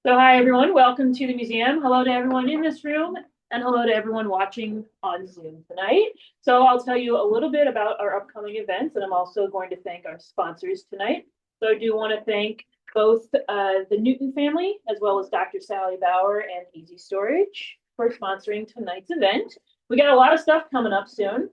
So hi, everyone. Welcome to the museum. Hello to everyone in this room and hello to everyone watching on Zoom tonight. So I'll tell you a little bit about our upcoming events, and I'm also going to thank our sponsors tonight. So I do want to thank both the Newton family as well as Dr. Sally Bauer and Easy Storage for sponsoring tonight's event. We got a lot of stuff coming up soon.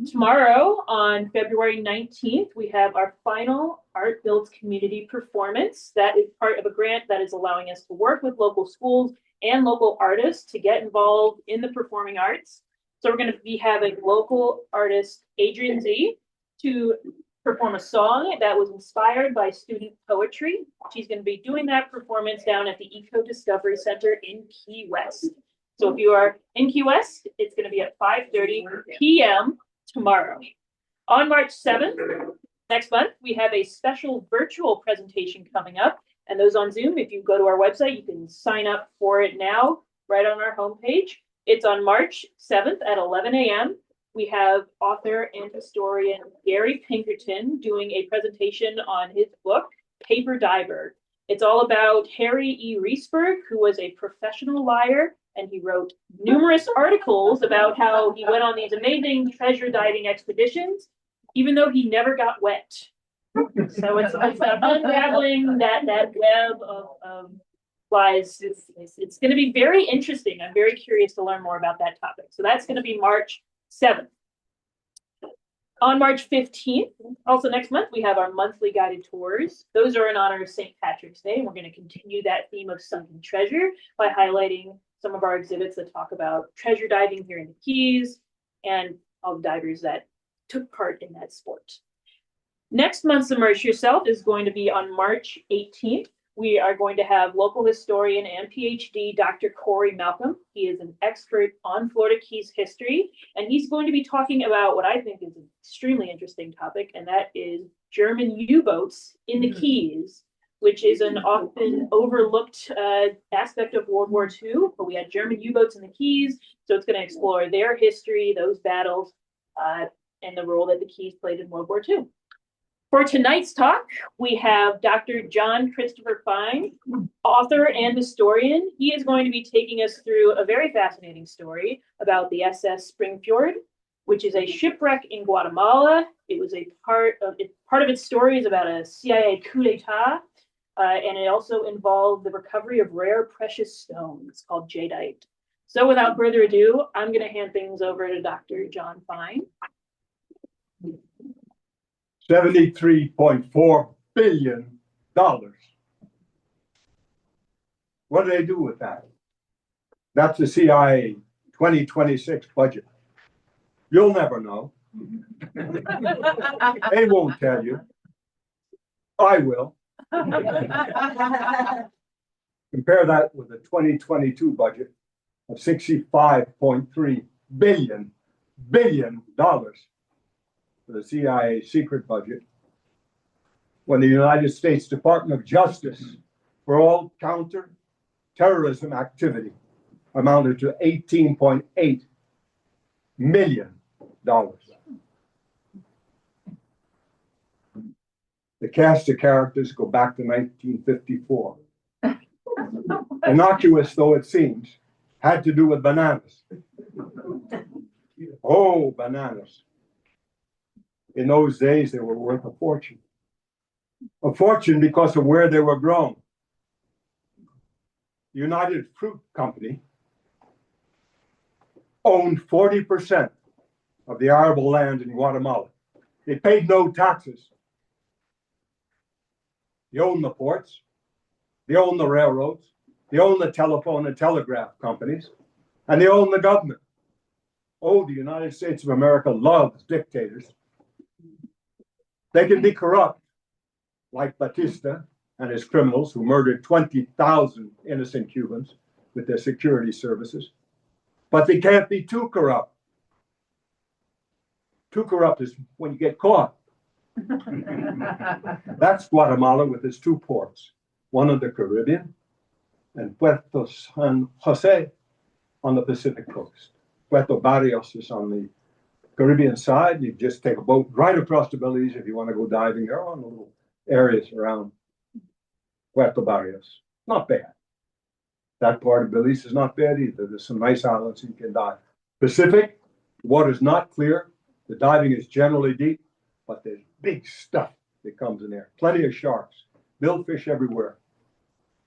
Tomorrow, on February 19th, we have our final Art Builds community performance. That is part of a grant that is allowing us to work with local schools and local artists to get involved in the performing arts. So we're going to be having local artist Adrian Z to perform a song that was inspired by student poetry. She's going to be doing that performance down at the Eco Discovery Center in Key West. So if you are in Key West, it's going to be at 5:30 p.m. tomorrow. On March 7th, next month, we have a special virtual presentation coming up. And those on Zoom, if you go to our website, you can sign up for it now, right on our homepage. It's on March 7th at 11 a.m. We have author and historian Gary Pinkerton doing a presentation on his book, Paper Diver. It's all about Harry E. Reesberg, who was a professional liar, and he wrote numerous articles about how he went on these amazing treasure diving expeditions, even though he never got wet. So it's about unraveling that web of lies. It's going to be very interesting. I'm very curious to learn more about that topic. So that's going to be March 7th. On March 15th, also next month, we have our monthly guided tours. Those are in honor of St. Patrick's Day. And we're going to continue that theme of sunken treasure by highlighting some of our exhibits that talk about treasure diving here in the Keys and all the divers that took part in that sport. Next month's Immerse Yourself is going to be on March 18th. We are going to have local historian and PhD Dr. Corey Malcolm. He is an expert on Florida Keys history, and he's going to be talking about what I think is an extremely interesting topic, and that is German U-boats in the Keys, which is an often overlooked aspect of World War II. But we had German U-boats in the Keys, so it's going to explore their history, those battles, and the role that the Keys played in World War II. For tonight's talk, we have Dr. John Christopher Fine, author and historian. He is going to be taking us through a very fascinating story about the SS Springfjord, which is a shipwreck in Guatemala. It was a part of its story is about a CIA coup d'etat, and it also involved the recovery of rare precious stones called jadeite. So without further ado, I'm going to hand things over to Dr. John Fine. $73.4 billion. What do they do with that? That's the CIA 2026 budget. You'll never know. They won't tell you. I will. Compare that with the 2022 budget of $65.3 billion for the CIA secret budget, when the United States Department of Justice for all counter-terrorism activity amounted to $18.8 million. The cast of characters go back to 1954. Innocuous though it seems, had to do with bananas. Oh, bananas. In those days, they were worth a fortune. A fortune because of where they were grown. The United Fruit Company owned 40% of the arable land in Guatemala. They paid no taxes. They owned the ports. They owned the railroads. They owned the telephone and telegraph companies. And they owned the government. Oh, the United States of America loves dictators. They can be corrupt, like Batista and his criminals who murdered 20,000 innocent Cubans with their security services. But they can't be too corrupt. Too corrupt is when you get caught. That's Guatemala with its two ports, one on the Caribbean and Puerto San Jose on the Pacific coast. Puerto Barrios is on the Caribbean side. You just take a boat right across the Belize if you want to go diving. There are little areas around Puerto Barrios. Not bad. That part of Belize is not bad either. There's some nice islands you can dive. Pacific, the water's not clear. The diving is generally deep, but there's big stuff that comes in there. Plenty of sharks, billfish everywhere.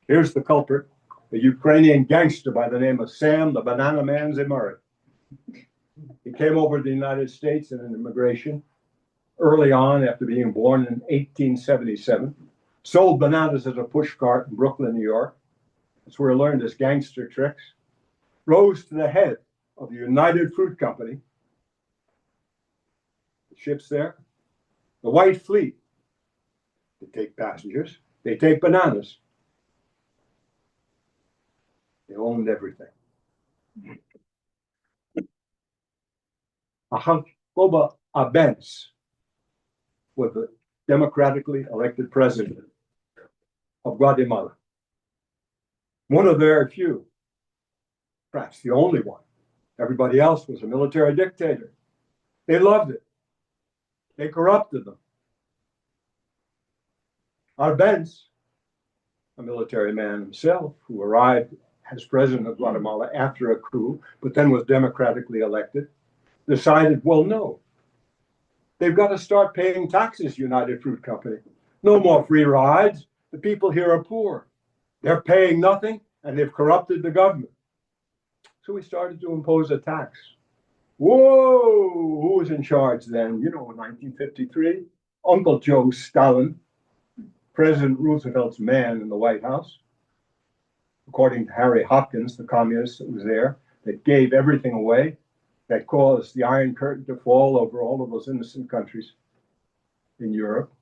Here's the culprit, a Ukrainian gangster by the name of Sam the Banana Man Zimuri. He came over to the United States in an immigration early on after being born in 1877. Sold bananas as a push cart in Brooklyn, New York. That's where he learned his gangster tricks. Rose to the head of the United Fruit Company. The ship's there. The White Fleet. They take passengers. They take bananas. They owned everything. Jacobo Arbenz was the democratically elected president of Guatemala. One of very few, perhaps the only one. Everybody else was a military dictator. They loved it. They corrupted them. Arbenz, a military man himself, who arrived as president of Guatemala after a coup, but then was democratically elected, decided, well, no, they've got to start paying taxes, United Fruit Company. No more free rides. The people here are poor. They're paying nothing, and they've corrupted the government. So we started to impose a tax. Whoa, who was in charge then? You know, in 1953, Uncle Joe Stalin, President Roosevelt's man in the White House, according to Harry Hopkins, the communist that was there, that gave everything away, that caused the Iron Curtain to fall over all of those innocent countries in Europe.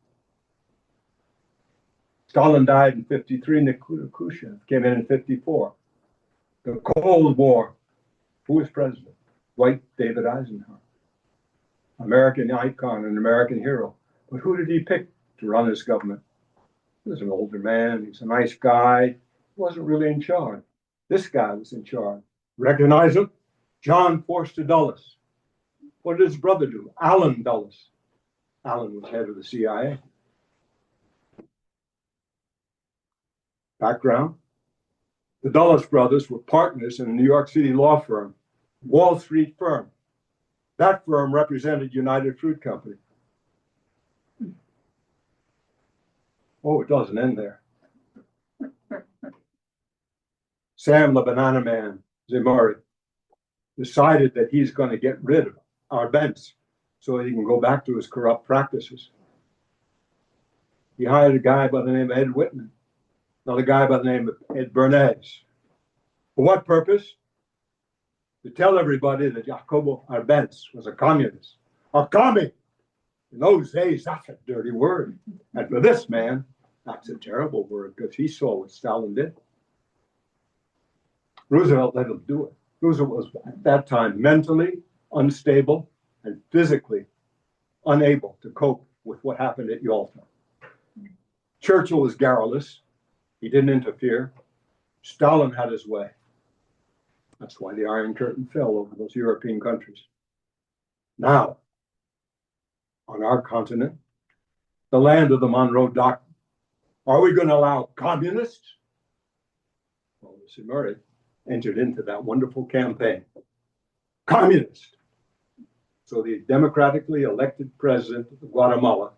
Stalin died in 53, Nikita Khrushchev came in 54. The Cold War, who was president? White David Eisenhower. American icon, an American hero. But who did he pick to run his government? He was an older man, he was a nice guy, he wasn't really in charge. This guy was in charge. Recognize him? John Forster Dulles. What did his brother do? Allen Dulles. Allen was head of the CIA. Background. The Dulles brothers were partners in a New York City law firm, Wall Street firm. That firm represented United Fruit Company. Oh, it doesn't end there. Sam the Banana Man, Zimuri, decided that he's going to get rid of Arbenz so that he can go back to his corrupt practices. He hired a guy by the name of Ed Whitman, another guy by the name of Ed Bernays. For what purpose? To tell everybody that Jacobo Arbenz was a communist. A commie! In those days, that's a dirty word. And for this man, that's a terrible word because he saw what Stalin did. Roosevelt let him do it. Roosevelt was at that time mentally unstable and physically unable to cope with what happened at Yalta. Churchill was garrulous. He didn't interfere. Stalin had his way. That's why the Iron Curtain fell over those European countries. Now, on our continent, the land of the Monroe Doctrine, are we going to allow communists? Well, Zimuri entered into that wonderful campaign. Communist. So the democratically elected president of Guatemala,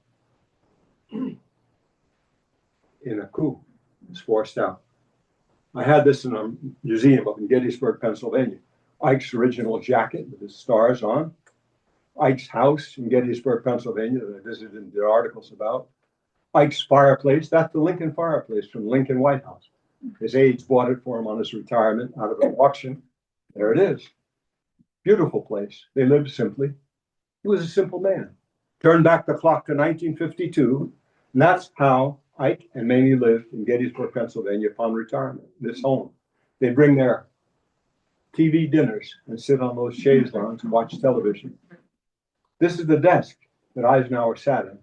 in a coup, was forced out. I had this in a museum up in Gettysburg, Pennsylvania. Ike's original jacket with his stars on. Ike's house in Gettysburg, Pennsylvania, that I visited and did articles about. Ike's fireplace, that's the Lincoln fireplace from the Lincoln White House. His aides bought it for him on his retirement out of an auction. There it is. Beautiful place. They lived simply. He was a simple man. Turn back the clock to 1952, and that's how Ike and Mamie lived in Gettysburg, Pennsylvania upon retirement, this home. They bring their TV dinners and sit on those chaise lounges and watch television. This is the desk that Eisenhower sat in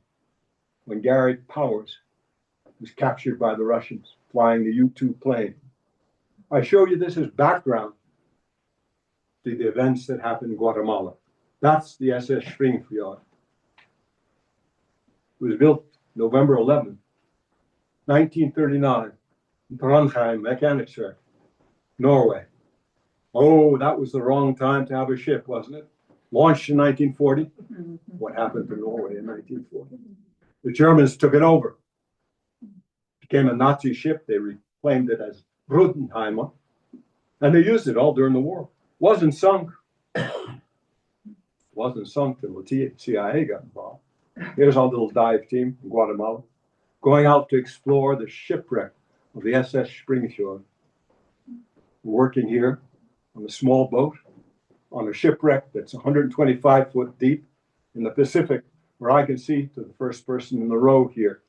when Gary Powers was captured by the Russians flying the U-2 plane. I show you this as background to the events that happened in Guatemala. That's the SS Springfjord. It was built November 11, 1939, in Trondheim Mechanics Work. Norway. Oh, that was the wrong time to have a ship, wasn't it? Launched in 1940. What happened to Norway in 1940? The Germans took it over. Became a Nazi ship. They reclaimed it as Brudenheimer. And they used it all during the war. Wasn't sunk. Wasn't sunk till the CIA got involved. Here's our little dive team in Guatemala, going out to explore the shipwreck of the SS Springfjord. Working here on a small boat, on a shipwreck that's 125 foot deep in the Pacific, where I can see to the first person in the row here,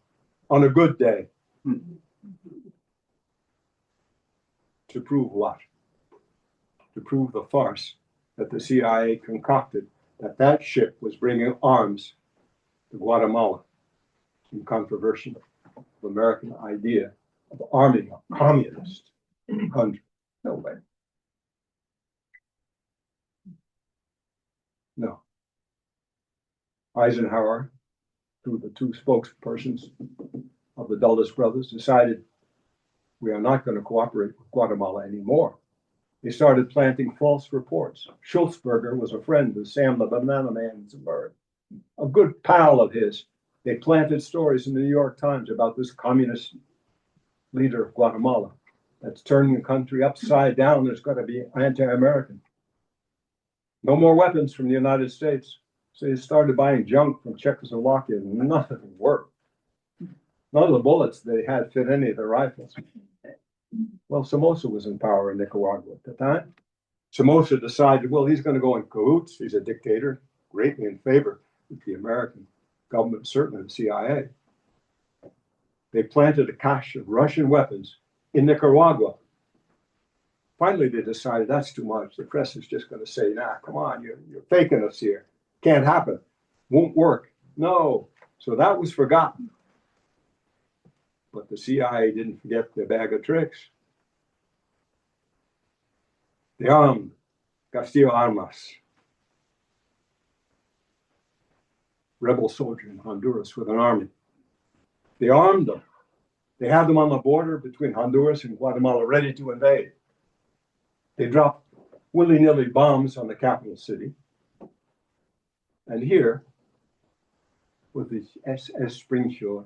on a good day. To prove what? To prove the farce that the CIA concocted, that that ship was bringing arms to Guatemala in controversy of the American idea of arming a communist country. No way. No. Eisenhower, through the two spokespersons of the Dulles brothers, decided we are not going to cooperate with Guatemala anymore. They started planting false reports. Schultzberger was a friend of Sam the Banana Man in Zimbabwe, a good pal of his. They planted stories in the New York Times about this communist leader of Guatemala that's turning the country upside down. There's got to be anti-American. No more weapons from the United States. So they started buying junk from Czechoslovakia, and nothing worked. None of the bullets they had fit any of their rifles. Well, Somoza was in power in Nicaragua at the time. Somoza decided, well, he's going to go in cahoots. He's a dictator, greatly in favor of the American government, certainly the CIA. They planted a cache of Russian weapons in Nicaragua. Finally, they decided that's too much. The press is just going to say, nah, come on, you're faking us here. Can't happen. Won't work. No. So that was forgotten. But the CIA didn't forget their bag of tricks. They armed Castillo Armas, rebel soldier in Honduras with an army. They armed them. They had them on the border between Honduras and Guatemala ready to invade. They dropped willy-nilly bombs on the capital city. And here, with the SS Springfjord,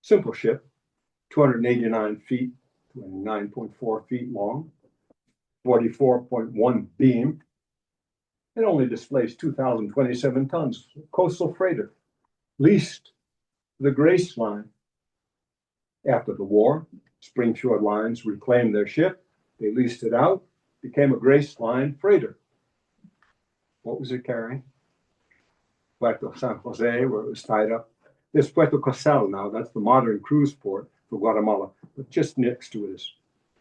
simple ship, 289 feet, 29.4 feet long, 44.1 beam. It only displays 2,027 tons. Coastal freighter, leased the Grace Line. After the war, Springfjord Lines reclaimed their ship. They leased it out, became a Grace Line freighter. What was it carrying? Puerto San Jose, where it was tied up. There's Puerto Casal now. That's the modern cruise port for Guatemala. But just next to it is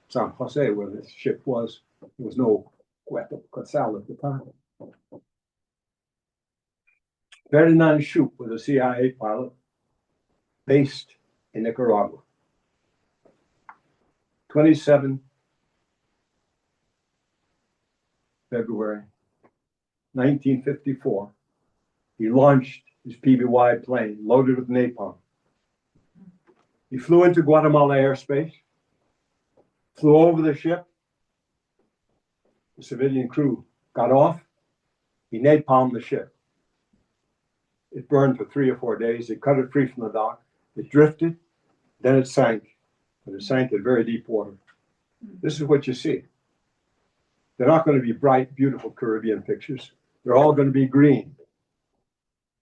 San Jose, where this ship was. There was no Puerto Casal at the time. Ferdinand Schupp was a CIA pilot based in Nicaragua. 27 February 1954, he launched his PBY plane loaded with napalm. He flew into Guatemala airspace, flew over the ship. The civilian crew got off. He napalmed the ship. It burned for 3 or 4 days. They cut it free from the dock. It drifted, then it sank. But it sank in very deep water. This is what you see. They're not going to be bright, beautiful Caribbean pictures. They're all going to be green.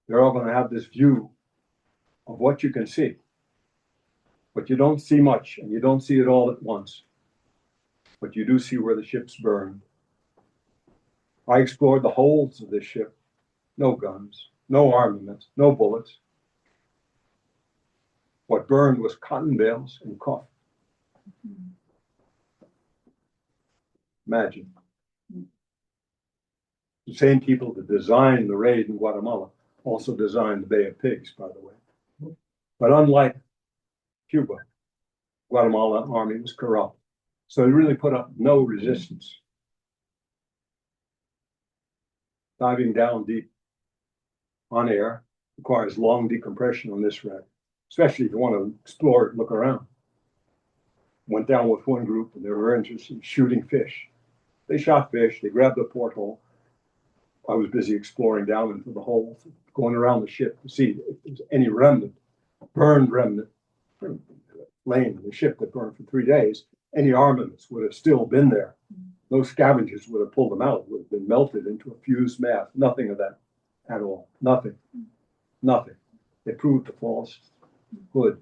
They're all going to have this view of what you can see. But you don't see much, and you don't see it all at once. But you do see where the ship's burned. I explored the holds of this ship. No guns, no armaments, no bullets. What burned was cotton bales and coffee. Imagine. The same people that designed the raid in Guatemala also designed the Bay of Pigs, by the way. But unlike Cuba, Guatemala army was corrupt. So they really put up no resistance. Diving down deep on air requires long decompression on this wreck, especially if you want to explore it and look around. went down with one group and they were interested in shooting fish. They shot fish, they grabbed the porthole. I was busy exploring down into the hole, going around the ship to see if there was any remnant, burned remnant, laying in the ship that burned for 3 days. Any armaments would have still been there. Those scavengers would have pulled them out, would have been melted into a fused mass. Nothing of that at all. Nothing. Nothing. They proved the falsehood,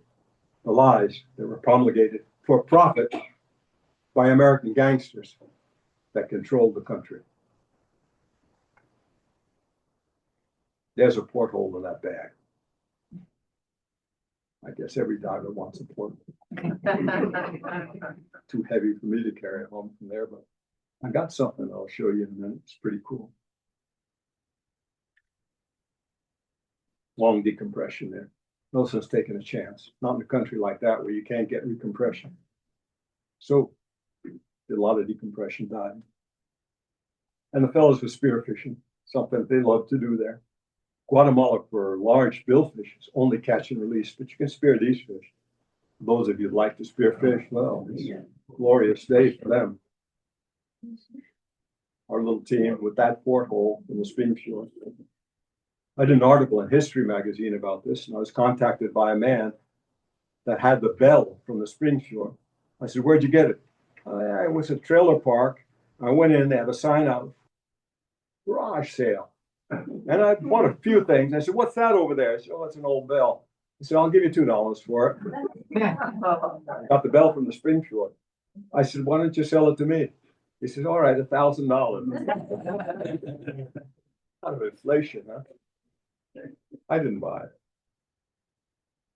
the lies that were promulgated for profit by American gangsters that controlled the country. There's a porthole in that bag. I guess every diver wants a porthole. Too heavy for me to carry home from there, but I got something I'll show you in a minute. It's pretty cool. Long decompression there. No sense taking a chance. Not in a country like that where you can't get recompression. So, did a lot of decompression diving. And the fellows were spearfishing, something they love to do there. Guatemala for large billfish is only catch and release, but you can spear these fish. Those of you who'd like to spearfish, well, it's a glorious day for them. Our little team with that porthole in the Springfjord. I did an article in History magazine about this, and I was contacted by a man that had the bell from the Springfjord. I said, "Where'd you get it?" It was a trailer park. I went in, they had a sign out, garage sale. And I bought a few things. I said, "What's that over there?" I said, "Oh, it's an old bell." I said, "I'll give you $2 for it." I got the bell from the Springfjord. I said, "Why don't you sell it to me?" He said, "All right, $1,000. Out of inflation, huh? I didn't buy it.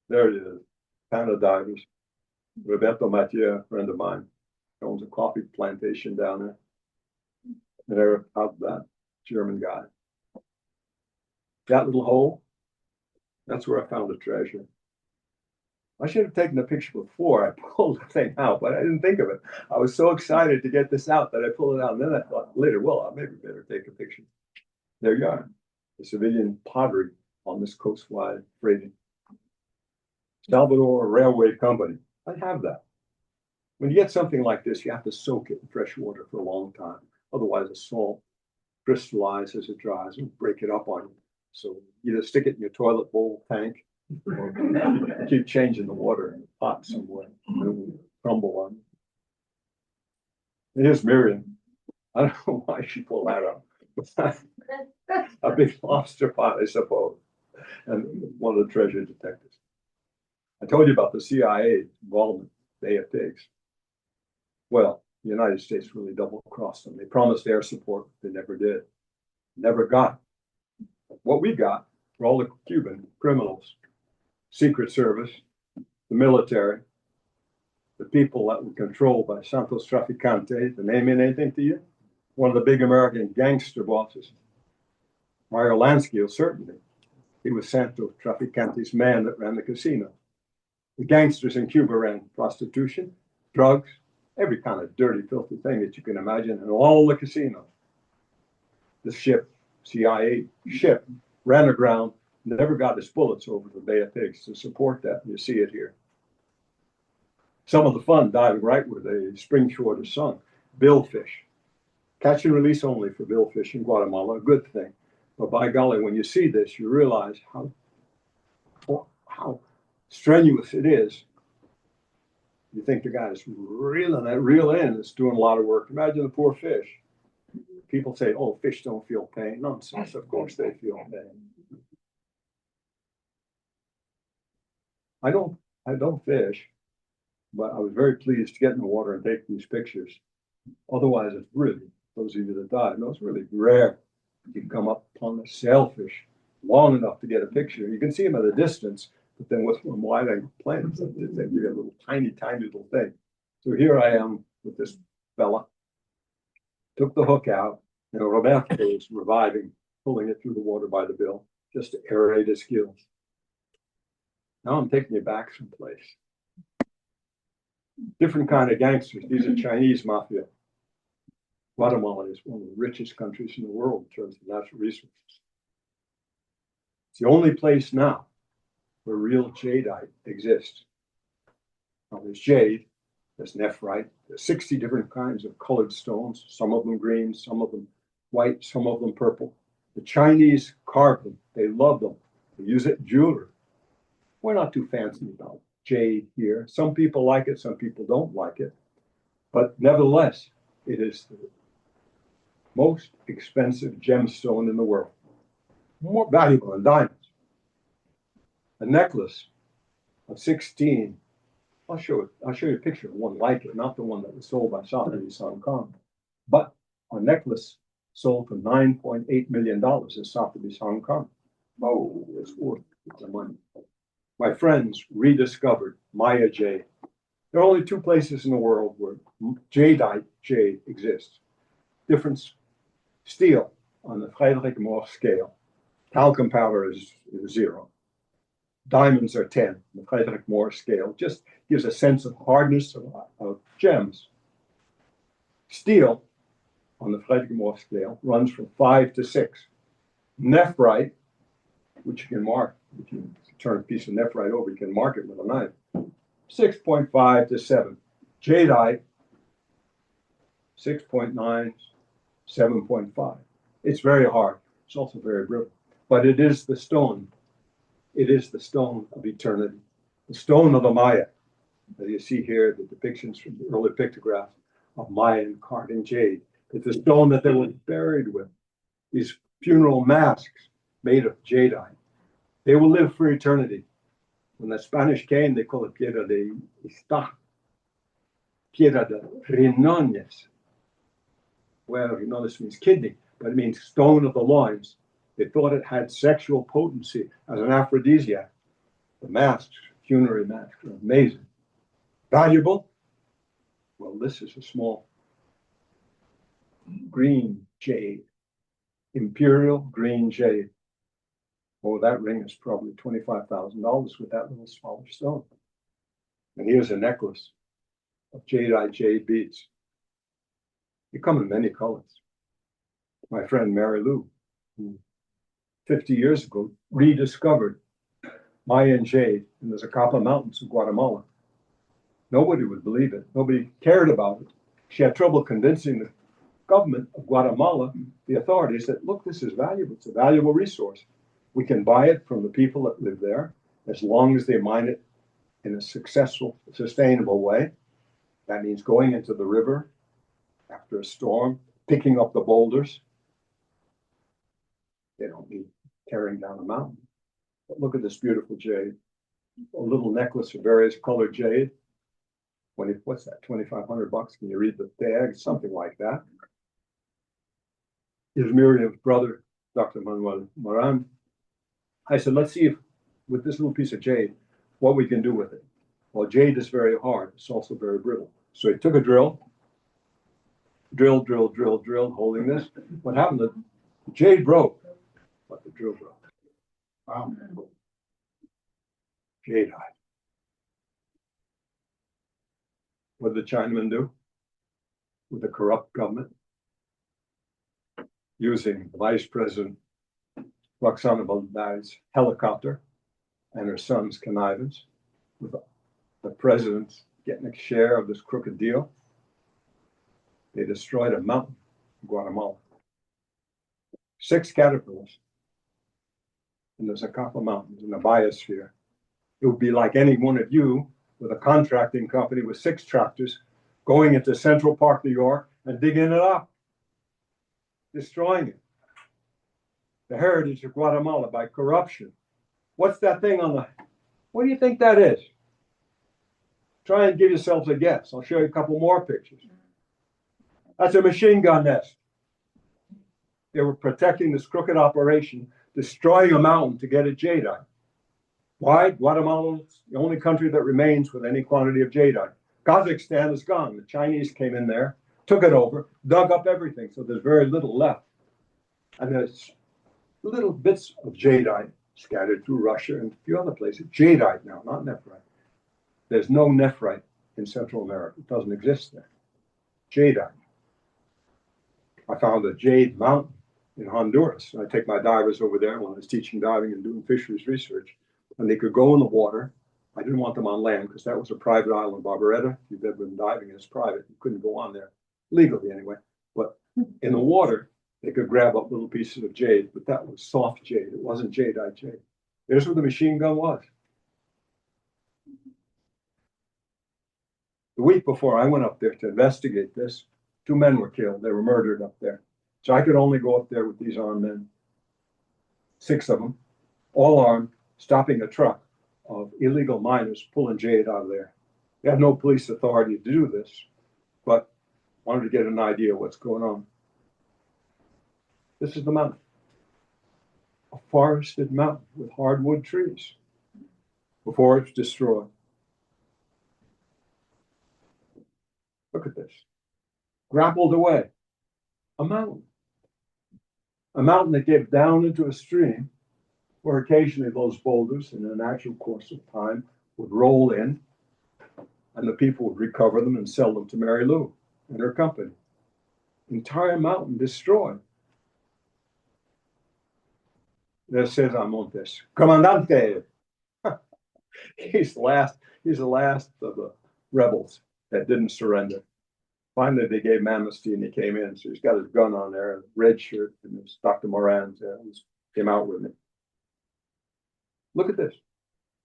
There it is. Panda divers. Roberto Mathieu, a friend of mine, owns a coffee plantation down there. And they're out that German guy. That little hole, that's where I found the treasure. I should have taken the picture before I pulled the thing out, but I didn't think of it. I was so excited to get this out that I pulled it out. And then I thought later, well, I maybe better take a picture. There you are. The civilian pottery on this coastwide freighting. Salvador Railway Company. I have that. When you get something like this, you have to soak it in fresh water for a long time. Otherwise, the salt crystallizes as it dries and break it up on you. So either stick it in your toilet bowl tank or keep changing the water in the pot somewhere and it will crumble on you. Here's Miriam. I don't know why she pulled that up. A big lobster pot, I suppose, and one of the treasure detectives. I told you about the CIA involvement, Bay of Pigs. Well, the United States really double-crossed them. They promised air support, they never did. Never got. What we got were all the Cuban criminals, Secret Service, the military, the people that were controlled by Santos Traficante. The name mean anything to you? One of the big American gangster bosses. Mario Lansky, certainly. He was Santos Traficante's man that ran the casino. The gangsters in Cuba ran prostitution, drugs, every kind of dirty, filthy thing that you can imagine, and all the casinos. The ship, CIA ship, ran aground, never got its bullets over the Bay of Pigs to support that. You see it here. Some of the fun diving right where the Springfjord is sunk. Billfish. Catch and release only for billfish in Guatemala, a good thing. But by golly, when you see this, you realize how strenuous it is. You think the guy is reeling that reel in, is doing a lot of work. Imagine the poor fish. People say, "Oh, fish don't feel pain." Nonsense. Of course they feel pain. I don't fish, but I was very pleased to get in the water and take these pictures. Otherwise, it's really, those of you that dive, no, it's really rare. You can come up on the sailfish long enough to get a picture. You can see them at a distance, but then with them wide-angle planes, they get a little tiny, tiny little thing. So here I am with this fella. Took the hook out, and Roberto is reviving, pulling it through the water by the bill, just to aerate his gills. Now I'm taking you back someplace. Different kind of gangsters. These are Chinese mafia. Guatemala is one of the richest countries in the world in terms of natural resources. It's the only place now where real jadeite exists. Now, there's jade, There's nephrite. There's 60 different kinds of colored stones, some of them green, some of them white, some of them purple. The Chinese carve them. They love them. They use it in jewelry. We're not too fancy about jade here. Some people like it, some people don't like it. But nevertheless, it is the most expensive gemstone in the world. More valuable than diamonds. A necklace of 16. I'll show you a picture of one like it, not the one that was sold by Sotheby's Hong Kong. But a necklace sold for $9.8 million in Sotheby's Hong Kong. Oh, it's worth the money. My friends rediscovered Maya jade. There are only two places in the world where jadeite jade exists. Different steel on the Frederick Moore scale. Talcum powder is 0. Diamonds are 10. The Frederick Moore scale just gives a sense of hardness of gems. Steel on the Frederick Moore scale runs from 5 to 6. Nephrite, which you can mark, if you turn a piece of nephrite over, you can mark it with a knife, 6.5 to 7. Jadeite, 6.9, 7.5. It's very hard. It's also very brittle. But it is the stone. It is the stone of eternity. The stone of the Maya. As you see here, the depictions from the early pictographs of Mayan carving jade. It's the stone that they were buried with. These funeral masks made of jadeite. They will live for eternity. When the Spanish came, they called it Piedra de Ista, Piedra de Rinones. Well, Rinones means kidney, but it means stone of the loins. They thought it had sexual potency as an aphrodisiac. The masks, funerary masks, are amazing. Valuable? Well, this is a small green jade, imperial green jade. Oh, that ring is probably $25,000 with that little smaller stone. And here's a necklace of jadeite jade beads. They come in many colors. My friend Mary Lou, who 50 years ago rediscovered Mayan jade in the Zacapa Mountains of Guatemala. Nobody would believe it. Nobody cared about it. She had trouble convincing the government of Guatemala, the authorities, that, look, this is valuable. It's a valuable resource. We can buy it from the people that live there as long as they mine it in a successful, sustainable way. That means going into the river after a storm, picking up the boulders. They don't need carrying down a mountain. But look at this beautiful jade. A little necklace of various colored jade. What's that, 2,500 bucks? Can you read the tag? Something like that. Here's Miriam's brother, Dr. Manuel Moran. I said, let's see if, with this little piece of jade, what we can do with it. Well, jade is very hard. It's also very brittle. So he took a drill, drilled, holding this. What happened? The jade broke, but the drill broke. Wow. Jadeite. What did the Chinamen do with the corrupt government? Using the Vice President Roxana Valdez's helicopter and her son's connivance, with the president's getting a share of this crooked deal, they destroyed a mountain in Guatemala. 6 caterpillars in the Zacapa Mountains, in the biosphere. It would be like any one of you with a contracting company with 6 tractors going into Central Park, New York, and digging it up, destroying it. The heritage of Guatemala by corruption. What's that thing on the, what do you think that is? Try and give yourselves a guess. I'll show you a couple more pictures. That's a machine gun nest. They were protecting this crooked operation, destroying a mountain to get a jadeite. Why? Guatemala is the only country that remains with any quantity of jadeite. Kazakhstan is gone. The Chinese came in there, took it over, dug up everything, so there's very little left. And there's little bits of jadeite scattered through Russia and a few other places. Jadeite now, not nephrite. There's no nephrite in Central America. It doesn't exist there. Jadeite. I found a jade mountain in Honduras. I take my divers over there when I was teaching diving and doing fisheries research. And they could go in the water I didn't want them on land because that was a private island, Barbaretta. If you've ever been diving, it's private. You couldn't go on there legally anyway. But in the water, they could grab up little pieces of jade, but that was soft jade. It wasn't jadeite jade. Here's where the machine gun was. The week before I went up there to investigate this, 2 men were killed. They were murdered up there. So I could only go up there with these armed men, 6 of them, all armed, stopping a truck of illegal miners pulling jade out of there. They had no police authority to do this, but wanted to get an idea of what's going on. This is the mountain, a forested mountain with hardwood trees before it's destroyed. Look at this. Grappled away. A mountain. A mountain that gave down into a stream where occasionally those boulders, in a natural course of time, would roll in and the people would recover them and sell them to Mary Lou and her company. Entire mountain destroyed. There says Montes, Comandante. He's the last of the rebels that didn't surrender. Finally, they gave him amnesty and he came in. So he's got his gun on there, a red shirt, and it's Dr. Moran's came out with me. Look at this.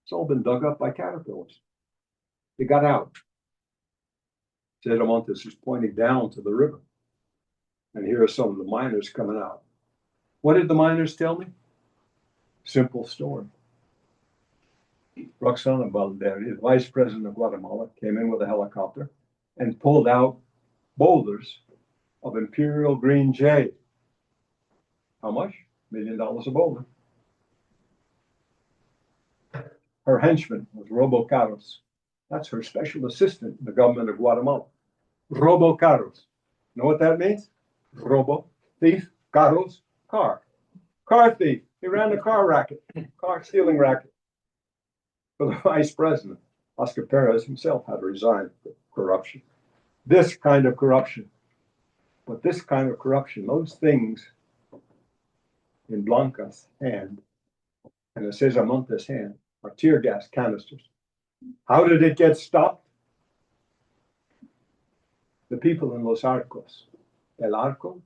It's all been dug up by caterpillars. They got out. Cesar Montes is pointing down to the river. And here are some of the miners coming out. What did the miners tell me? Simple story. Roxana Valderi, the vice president of Guatemala, came in with a helicopter and pulled out boulders of imperial green jade. How much? $1 million a boulder. Her henchman was Robo Carlos. That's her special assistant in the government of Guatemala. Robo Carlos. Know what that means? Robo, thief, Carlos, car. Car thief. He ran the car racket, car stealing racket. For the vice president, Oscar Perez himself had resigned for corruption. This kind of corruption. But this kind of corruption, those things in Blanca's hand and in Cesar Montes' hand are tear gas canisters. How did it get stopped? The people in Los Arcos, El Arco,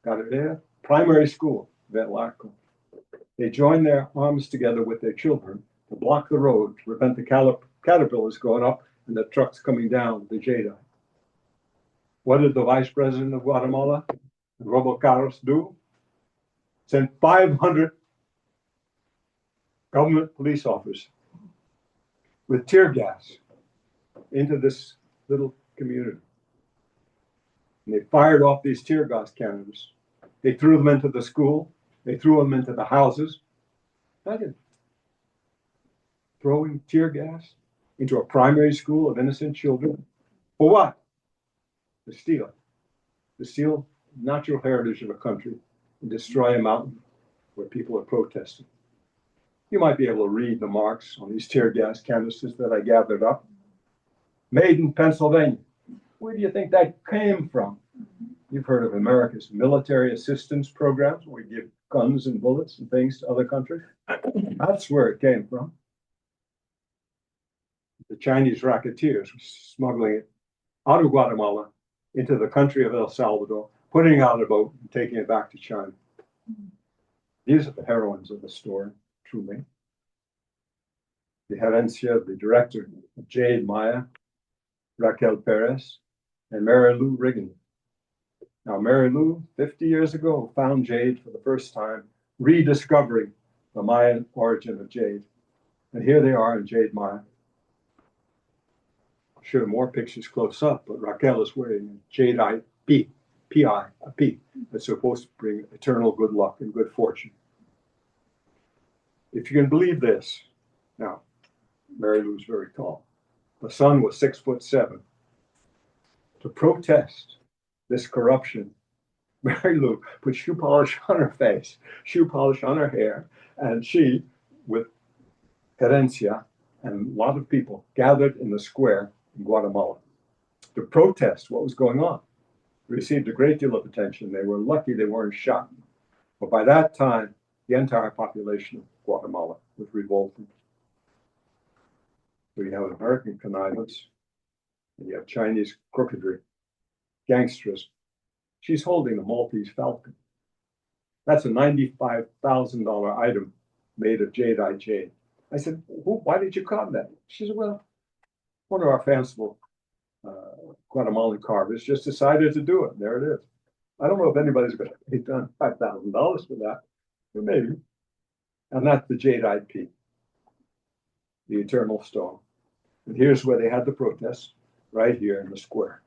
Galilea, primary school of El Arco, they joined their arms together with their children to block the road to prevent the caterpillars going up and the trucks coming down the jadeite. What did the vice president of Guatemala, Robo Carlos, do? Sent 500 government police officers with tear gas into this little community. And they fired off these tear gas cannons. They threw them into the school. They threw them into the houses. Imagine throwing tear gas into a primary school of innocent children. For what? To steal. To steal natural heritage of a country and destroy a mountain where people are protesting. You might be able to read the marks on these tear gas canisters that I gathered up. Made in Pennsylvania. Where do you think that came from? You've heard of America's military assistance programs, where we give guns and bullets and things to other countries. That's where it came from. The Chinese racketeers were smuggling it out of Guatemala into the country of El Salvador, putting it on a boat and taking it back to China. These are the heroines of the story, truly. The Herencia, the director of Jade Maya, Raquel Perez, and Mary Lou Riggin. Now, Mary Lou, 50 years ago, found jade for the first time, rediscovering the Mayan origin of jade. And here they are in Jade Maya. I'll show you more pictures close up, but Raquel is wearing a jadeite P.I., a P, that's supposed to bring eternal good luck and good fortune. If you can believe this, now, Mary Lou's very tall. The son was 6'7". To protest this corruption, Mary Lou put shoe polish on her face, shoe polish on her hair, and she, with Herencia and a lot of people, gathered in the square in Guatemala to protest what was going on. Received a great deal of attention. They were lucky they weren't shot. But by that time, the entire population of Guatemala was revolting. So you have American connivance, and you have Chinese crookedry, gangsterism. She's holding a Maltese falcon. That's a $95,000 item made of jadeite jade. I said, why did you carve that? She said, well, one of our fanciful Guatemalan carvers just decided to do it. And there it is. I don't know if anybody's going to pay $5,000 for that, but maybe. And that's the jadeite peak, the eternal stone. And here's where they had the protest, right here in the square.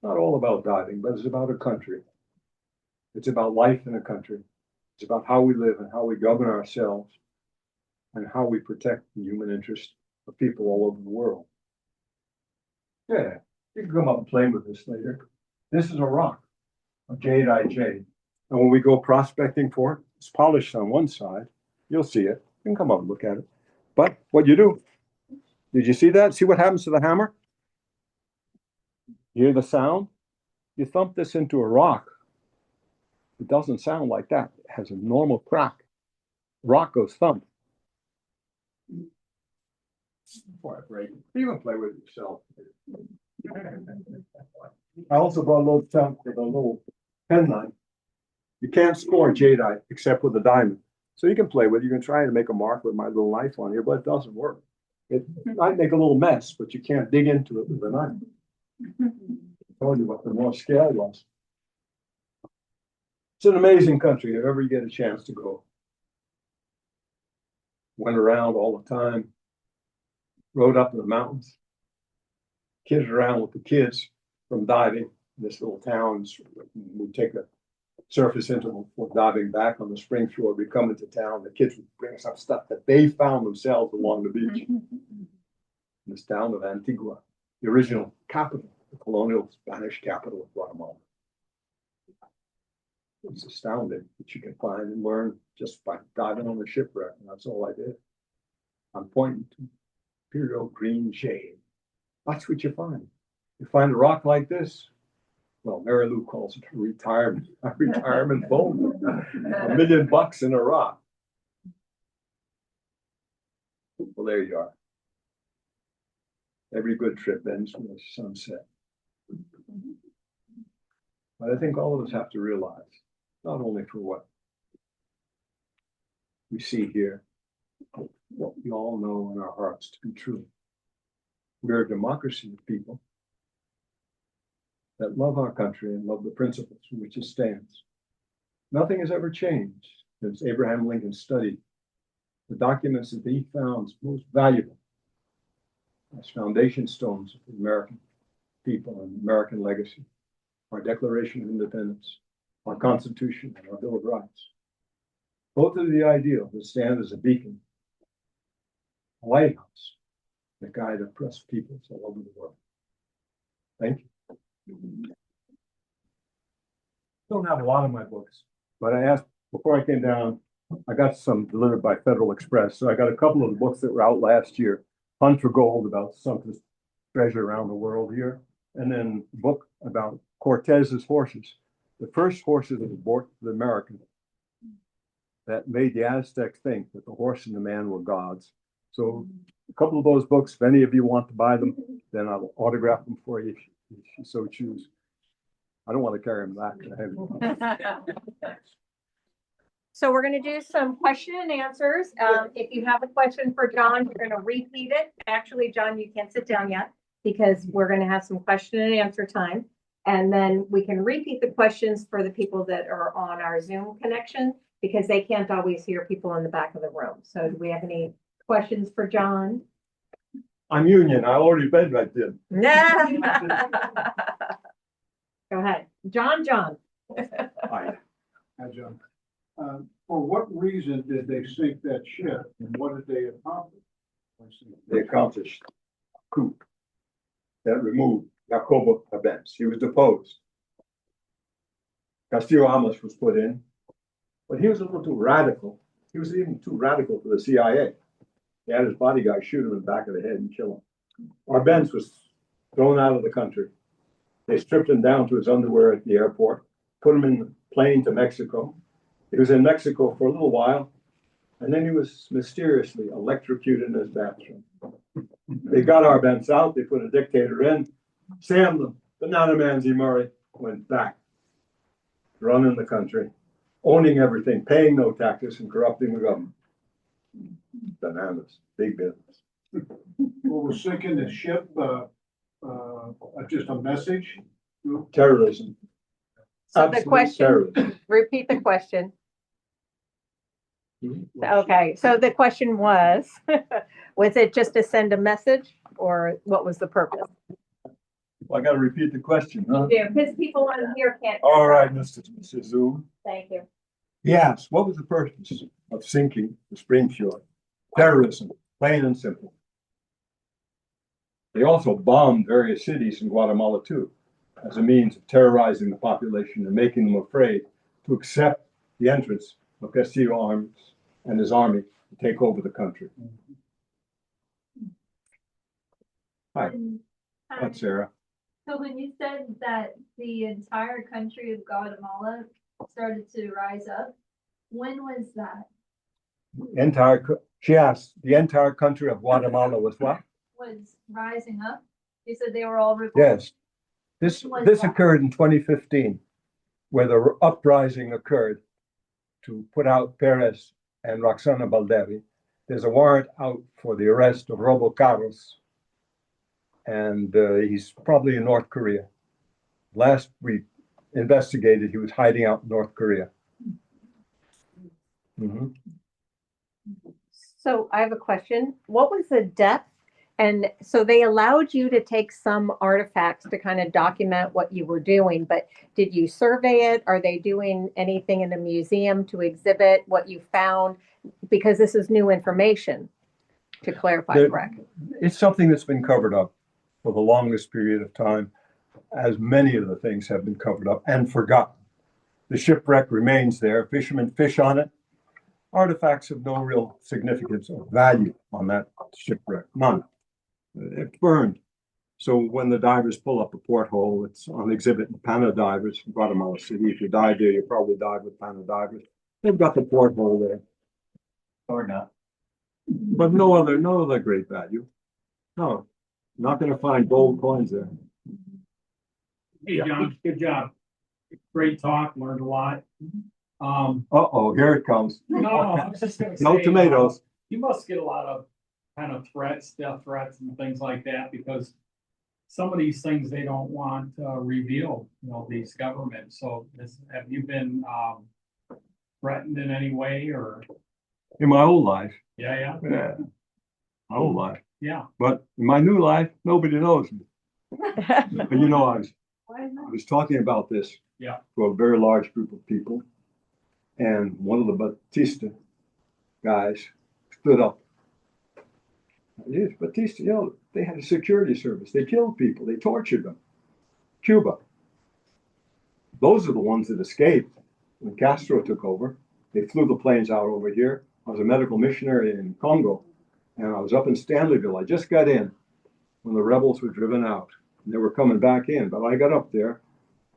Not all about diving, but it's about a country. It's about life in a country. It's about how we live and how we govern ourselves and how we protect the human interest of people all over the world. Yeah, you can come up and play with this later. This is a rock, a jadeite jade. And when we go prospecting for it, it's polished on one side. You'll see it. You can come up and look at it. But what you do, did you see that? See what happens to the hammer? You hear the sound? You thump this into a rock. It doesn't sound like that. It has a normal crack. Rock goes thump. Before I break it, you can play with it yourself. I also brought a little chunk with a little penknife. You can't score jadeite except with a diamond. So you can play with it. You can try to make a mark with my little knife on here, but it doesn't work. It might make a little mess, but you can't dig into it with a knife. I told you what the more scale was. It's an amazing country if ever you get a chance to go. Went around all the time, rode up in the mountains, kidded around with the kids from diving in this little town. We take a surface interval for diving back on the Springfjord. We come into town, the kids would bring us up stuff that they found themselves along the beach. This town of Antigua, the original capital, the colonial Spanish capital of Guatemala. It's astounding that you can find and learn just by diving on the shipwreck, and that's all I did. I'm pointing to imperial green jade. That's what you find. You find a rock like this. Well, Mary Lou calls it a retirement bone. $1 million in a rock. Well, there you are. Every good trip ends with a sunset. But I think all of us have to realize, not only for what we see here, but what we all know in our hearts to be true. We're a democracy of people that love our country and love the principles for which it stands. Nothing has ever changed since Abraham Lincoln studied the documents that he found most valuable as foundation stones of the American people and American legacy, our Declaration of Independence, our Constitution, and our Bill of Rights. Both are the ideal that stand as a beacon, a lighthouse that guide oppressed peoples all over the world. Thank you. Don't have a lot of my books, but I asked before I came down, I got some delivered by Federal Express. So I got a couple of the books that were out last year. Hunt for Gold, about something treasure around the world here. And then a book about Cortez's horses. The first horses that were brought to the Americans that made the Aztecs think that the horse and the man were gods. So a couple of those books, if any of you want to buy them, then I'll autograph them for you if you so choose. I don't want to carry them back. So we're going to do some question and answers. If you have a question for John, you're going to repeat it. Actually, John, you can't sit down yet because we're going to have some question and answer time. And then we can repeat the questions for the people that are on our Zoom connection because they can't always hear people in the back of the room. So do we have any questions for John? I'm Union. I already been right there. Go ahead. John. Hi. Hi, John. For what reason did they sink that ship and what did they accomplish? They accomplished a coup that removed Jacobo Arbenz. He was deposed. Castillo Amos was put in, but he was a little too radical. He was even too radical for the CIA. He had his bodyguard shoot him in the back of the head and kill him. Arbenz was thrown out of the country. They stripped him down to his underwear at the airport, put him in the plane to Mexico. He was in Mexico for a little while, and then he was mysteriously electrocuted in his bathroom. They got our vents out, they put a dictator in, Sam the Banana Manzi Murray went back, running the country, owning everything, paying no taxes and corrupting the government. Bananas, big business. Well, we're sinking the ship, just a message. Terrorism. So the Absolute question, terrorism. repeat the question. Okay, so the question was, was it just to send a message or what was the purpose? Well, I gotta repeat the question, huh? Because people on here can't. All right, Mr. Zoom. Thank you. Yes, what was the purpose of sinking the Springfjord? Terrorism, plain and simple. They also bombed various cities in Guatemala too, as a means of terrorizing the population and making them afraid to accept the entrance of Castillo Arms and his army to take over the country. Hi, that's Sarah. So when you said that the entire country of Guatemala started to rise up, when was that? She asked, the entire country of Guatemala was what? Was rising up? You said they were all revolted? Yes. This When was that? occurred in 2015, where the uprising occurred to put out Perez and Roxana Baldevi. There's a warrant out for the arrest of Robo Carlos, and he's probably in North Korea. Last we investigated, he was hiding out in North Korea. Mhm. So I have a question. What was the depth? And so they allowed you to take some artifacts to kind of document what you were doing, but did you survey it? Are they doing anything in the museum to exhibit what you found? Because this is new information, to clarify, correct? It's something that's been covered up for the longest period of time, as many of the things have been covered up and forgotten. The shipwreck remains there. Fishermen fish on it. Artifacts of no real significance or value on that shipwreck, none. It's burned. So when the divers pull up a porthole, it's on exhibit in Pana Divers in Guatemala City. If you died there, you probably died with Pana Divers. They've got the porthole there. Or not. But no other great value. No, not gonna find gold coins there. Hey, John, good job. Great talk, learned a lot. Uh-oh, here it comes. No, I was just gonna say. No tomatoes. You must get a lot of kind of threats, death threats and things like that, because some of these things they don't want revealed, these governments. So have you been threatened in any way or? In my old life. Yeah. Yeah. My old life. Yeah. But in my new life, nobody knows me. But I was talking about this to a very large group of people. And one of the Batista guys stood up. Yes, Batista, they had a security service. They killed people. They tortured them. Cuba. Those are the ones that escaped when Castro took over. They flew the planes out over here. I was a medical missionary in Congo, and I was up in Stanleyville. I just got in when the rebels were driven out. And they were coming back in, but I got up there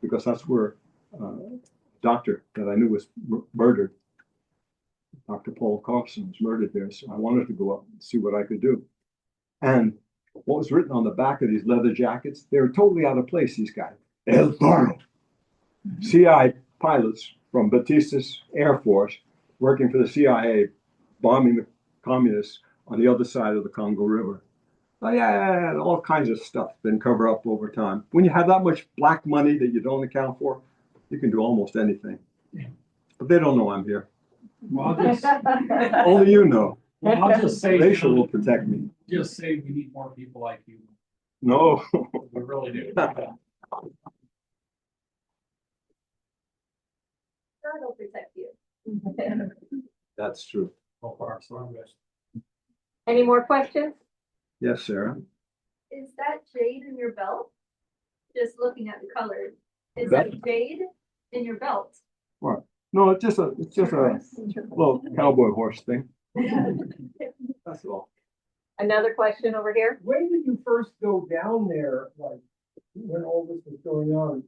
because that's where a doctor that I knew was murdered. Dr. Paul Carson was murdered there, so I wanted to go up and see what I could do. And what was written on the back of these leather jackets, they were totally out of place, these guys. El Toro. CIA pilots from Batista's Air Force working for the CIA, bombing the communists on the other side of the Congo River. Oh, yeah, all kinds of stuff been covered up over time. When you have that much black money that you don't account for, you can do almost anything. But they don't know I'm here. Well, Only you know. Well, I'll just say. Rachel will protect me. Just say we need more people like you. No. We really do. God will protect you. That's true. So far, so I'm good. Any more questions? Yes, Sarah. Is that jade in your belt? Just looking at the color. Is That- that jade in your belt? What? No, it's just a little cowboy horse thing. That's all. Another question over here. When did you first go down there, like, when all this was going on?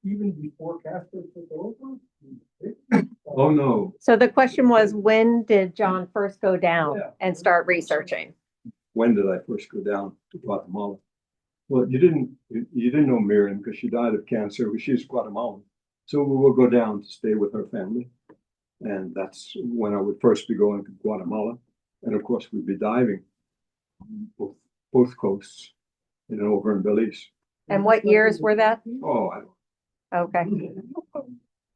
Even before Castro took over? Oh, no. So the question was, when did John first go down Yeah. and start researching? when did I first go down to Guatemala? Well, you didn't know Miriam because she died of cancer. She's Guatemalan. So we will go down to stay with her family. And that's when I would first be going to Guatemala. And of course, we'd be diving both coasts, over in Belize. And what years were that? Oh, Okay.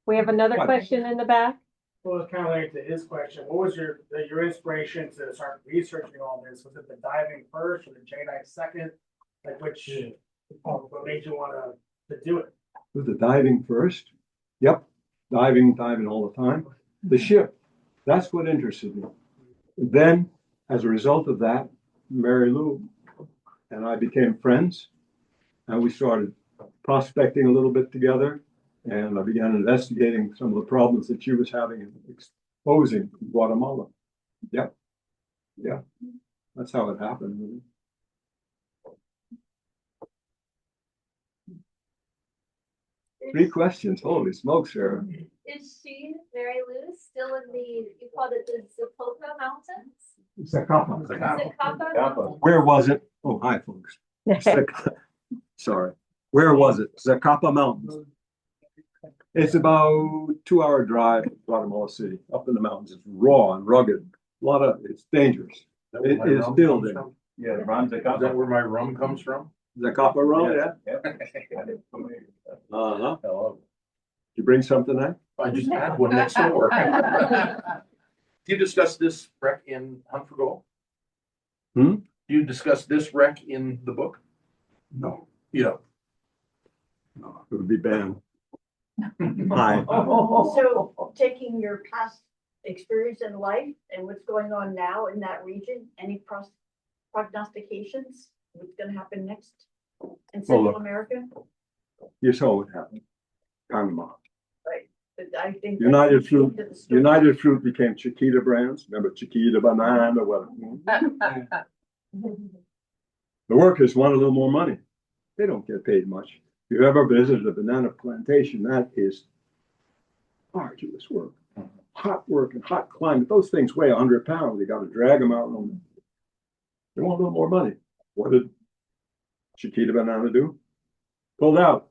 We have another question in the back. Well, it's kind of like to his question. What was your inspiration to start researching all this? Was it the diving first or the jadeite second? Like which, what made you want to do it? Was the diving first? Yep, diving all the time. The ship, that's what interested me. Then, as a result of that, Mary Lou and I became friends, and we started prospecting a little bit together, and I began investigating some of the problems that she was having and exposing in Guatemala. Yep, yeah, that's how it happened. Really. 3 questions. Holy smokes, Sarah. Is she, Mary Lou, still in you called it the Zapoca Mountains? Zacapa. Zacapa Mountains? Where was it? Oh, hi, folks. Sorry. Where was it? Zacapa Mountains. It's about 2-hour drive from Guatemala City, up in the mountains. It's raw and rugged. It's dangerous. It is still there. Yeah, Ron Zacapa. Is that where my rum comes from? Zacapa rum, yeah. Uh-huh. Hello. You bring something, eh? I just had one next door. Do you discuss this wreck in Hunt for Gold? Hmm? Do you discuss this wreck in the book? No, Yeah. no, it would be banned. Hi. So taking your past experience in life and what's going on now in that region, any prognostications? What's gonna happen next in Central look. America? You saw what happened. Panama. But I think. United that's the Fruit, end of the story. United Fruit became Chiquita brands. Remember Chiquita banana, whatever. The workers want a little more money. They don't get paid much. If you ever visited a banana plantation, that is arduous work. Hot work and hot climate. Those things weigh 100 pounds. You got to drag them out. They want a little more money. What did Chiquita banana do? Pulled out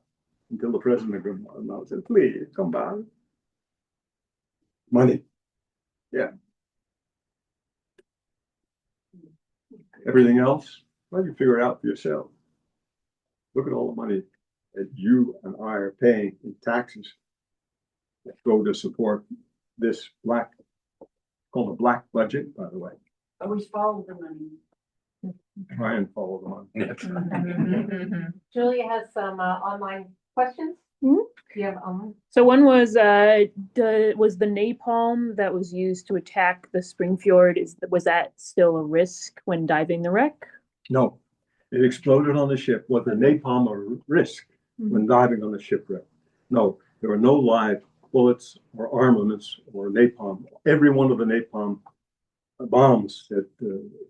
until the president of Guatemala said, please come back. Money. Yeah. Everything else, well, you figure it out for yourself. Look at all the money that you and I are paying in taxes that go to support this called a black budget, by the way. Always follow the money. Try and follow the money. Julia has some online questions. Mhm. Do you have online? So one was the napalm that was used to attack the Springfjord, was that still a risk when diving the wreck? No, it exploded on the ship. Was the napalm a risk when diving on the shipwreck? No, there were no live bullets or armaments or napalm. Every one of the napalm bombs that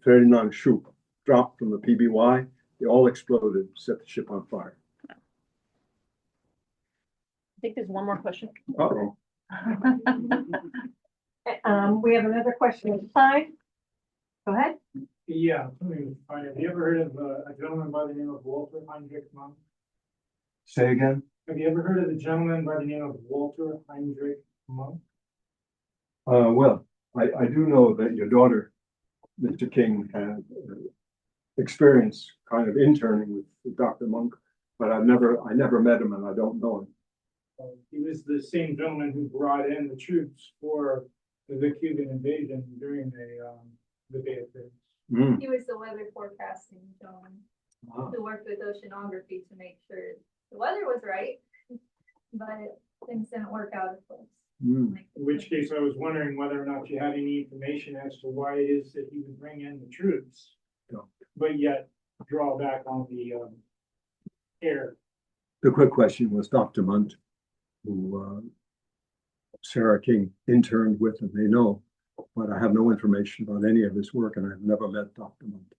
39 Ship dropped from the PBY, they all exploded, set the ship on fire. I think there's one more question. Uh-oh. We have another question at the time. Go ahead. Yeah, have you ever heard of a gentleman by the name of Walter Heinrich Monk? Say again? Have you ever heard of a gentleman by the name of Walter Heinrich Monk? Well, I do know that your daughter, Mr. King, had experience kind of interning with Dr. Monk, but I never met him and I don't know him. He was the same gentleman who brought in the troops for the Cuban invasion during the Bay of Pigs. Mm. He was the weather forecasting gentleman Wow. who worked with oceanography to make sure the weather was right, but things didn't work out, of course. Mm. In which case I was wondering whether or not you had any information as to why it is that he would bring in the troops, No. but yet draw back on the air. The quick question was Dr. Munt, who Sarah King interned with, and they know, but I have no information about any of his work, and I've never met Dr. Munt.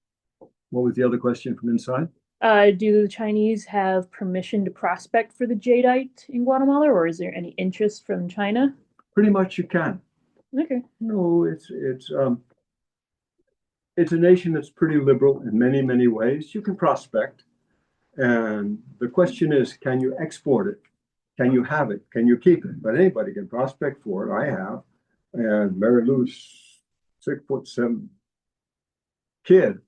What was the other question from inside? Do the Chinese have permission to prospect for the jadeite in Guatemala, or is there any interest from China? Pretty much you can. Okay. No, it's a nation that's pretty liberal in many, many ways. You can prospect. And the question is, can you export it? Can you have it? Can you keep it? But anybody can prospect for it. I have. And Mary Lou's 6'7" kid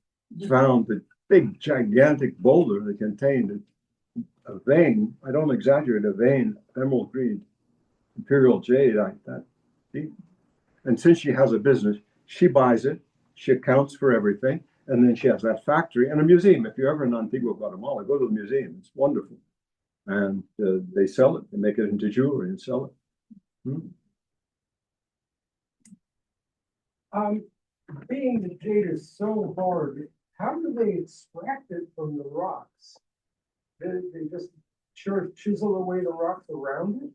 found the big, gigantic boulder that contained a vein. I don't exaggerate, a vein, emerald green, imperial jadeite, that deep. And since she has a business, she buys it, she accounts for everything, and then she has that factory and a museum. If you're ever in Antigua, Guatemala, go to the museum. It's wonderful. And they sell it, they make it into jewelry and sell it. Being the jade is so hard, how do they extract it from the rocks? They just chisel away the rocks around it?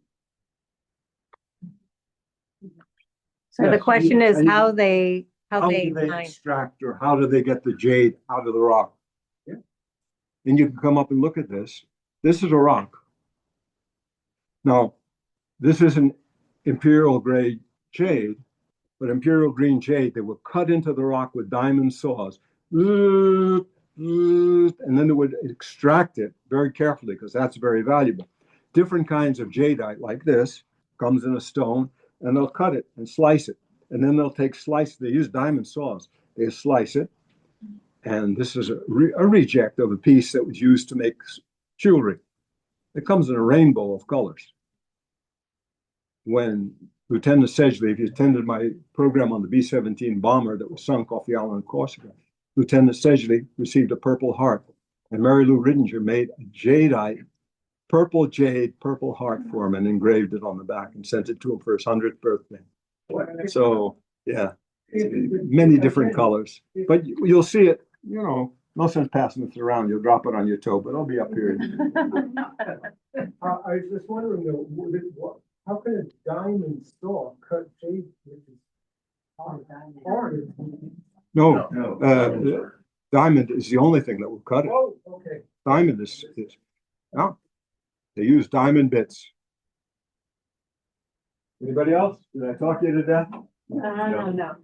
So the Yes, question is and how they how do they find. extract, or how do they get the jade out of the rock? Yeah. And you can come up and look at this. This is a rock. Now, this isn't imperial grade jade, but imperial green jade, they would cut into the rock with diamond saws, and then they would extract it very carefully because that's very valuable. Different kinds of jadeite like this comes in a stone, and they'll cut it and slice it. And then they'll take slice, they use diamond saws. They slice it. And this is a reject of a piece that was used to make jewelry. It comes in a rainbow of colors. When Lieutenant Sedgley, if you attended my program on the B-17 bomber that was sunk off the island of Corsica, Lieutenant Sedgley received a Purple Heart. And Mary Lou Riddinger made a jadeite, purple jade, Purple Heart for him and engraved it on the back and sent it to him for his 100th birthday. So, yeah, many different colors. But you'll see it, you know, no sense passing this around. You'll drop it on your toe, but it'll be up here. I was just wondering, though, how can a diamond saw cut jade, which is hard? No, diamond is the only thing that will cut it. Oh, okay. Diamond is no. They use diamond bits. Anybody else? Did I talk you to death? No.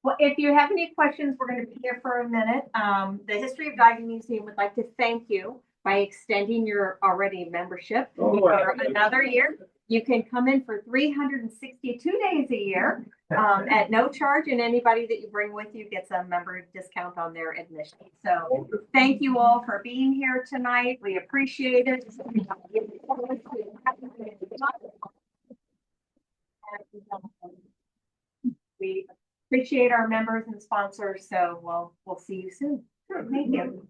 Well, if you have any questions, we're going to be here for a minute. The History of Diving Museum would like to thank you by extending your already membership for another year. You can come in for 362 days a year at no charge, and anybody that you bring with you gets a member discount on their admission. So thank you all for being here tonight. We appreciate it. We appreciate our members and sponsors, so we'll see you soon. Thank you.